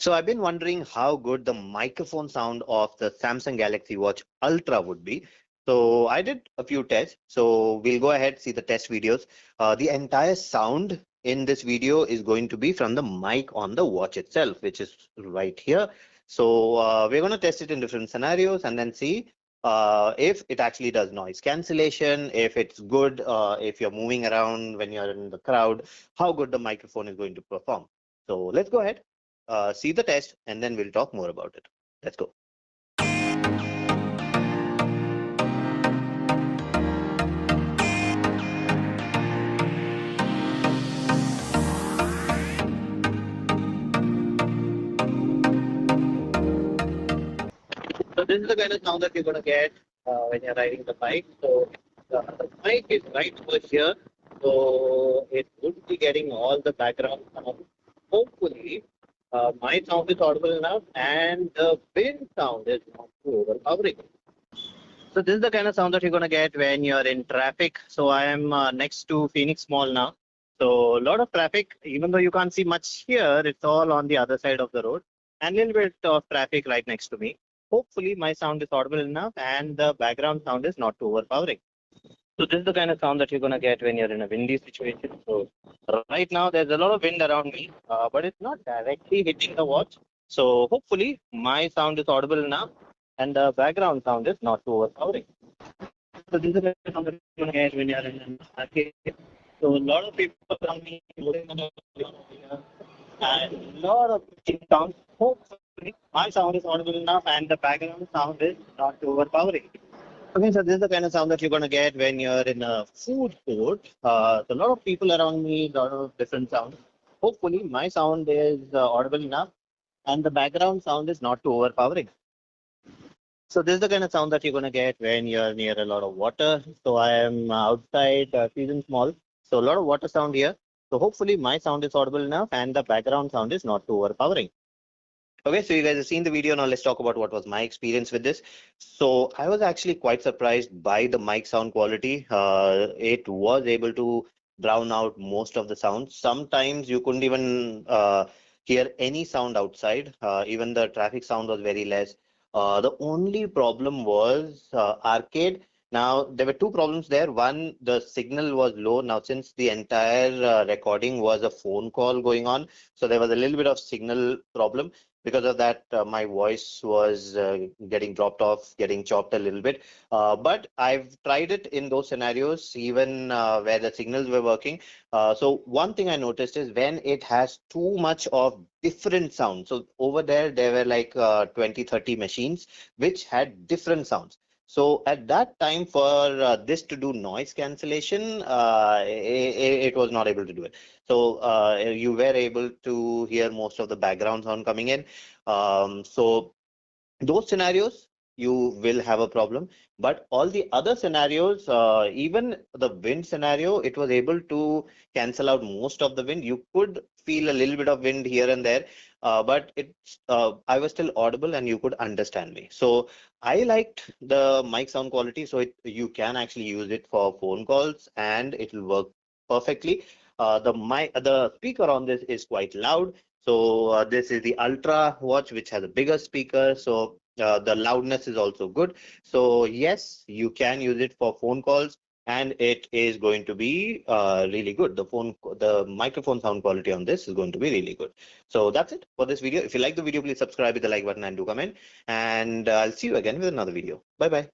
So I've been wondering how good the microphone sound of the Samsung Galaxy Watch Ultra would be. So I did a few tests. So we'll go ahead, see the test videos. The entire sound in this video is going to be from the mic on the watch itself, which is right here. So we're going to test it in different scenarios and then see if it actually does noise cancellation, if it's good, if you're moving around when you're in the crowd, how good the microphone is going to perform. So let's go ahead, see the test, and then we'll talk more about it. Let's go. So this is the kind of sound that you're going to get when you're riding the bike. So the mic is right over here. So it would be getting all the background sound. Hopefully, my sound is audible enough and the wind sound is not too overpowering. So this is the kind of sound that you're going to get when you're in traffic. So I am next to Phoenix Mall now. So a lot of traffic, even though you can't see much here, it's all on the other side of the road and a little bit of traffic right next to me. Hopefully my sound is audible enough and the background sound is not too overpowering. So this is the kind of sound that you're going to get when you're in a windy situation. So right now there's a lot of wind around me, but it's not directly hitting the watch. So hopefully my sound is audible enough and the background sound is not too overpowering. So this is the kind of sound that you're going to get when you're in an arcade. So a lot of people around me and a lot of sounds. Hopefully my sound is audible enough and the background sound is not too overpowering. Okay, so this is the kind of sound that you're going to get when you're in a food court. So a lot of people around me, a lot of different sounds. Hopefully, my sound is audible enough and the background sound is not too overpowering. So this is the kind of sound that you're going to get when you're near a lot of water. So I am outside Seasons Mall. So a lot of water sound here. So hopefully my sound is audible enough and the background sound is not too overpowering. Okay, so you guys have seen the video. Now let's talk about what was my experience with this. So I was actually quite surprised by the mic sound quality. It was able to drown out most of the sounds. Sometimes you couldn't even hear any sound outside. Even the traffic sound was very less. The only problem was arcade. Now, there were two problems there. One, the signal was low. Now, since the entire recording was a phone call going on, so there was a little bit of signal problem. Because of that, my voice was getting dropped off, getting chopped a little bit. But I've tried it in those scenarios, even where the signals were working. So one thing I noticed is when it has too much of different sounds. So over there were like 20, 30 machines which had different sounds. So at that time, for this to do noise cancellation, it was not able to do it. So you were able to hear most of the background sound coming in. So those scenarios, you will have a problem. But all the other scenarios, even the wind scenario, it was able to cancel out most of the wind. You could feel a little bit of wind here and there, but I was still audible and you could understand me. So I liked the mic sound quality. So you can actually use it for phone calls and it will work perfectly. The speaker on this is quite loud. So this is the Ultra watch, which has a bigger speaker. So the loudness is also good. So yes, you can use it for phone calls and it is going to be really good. The microphone sound quality on this is going to be really good. So that's it for this video. If you like the video, please subscribe with the like button and do comment. And I'll see you again with another video. Bye bye.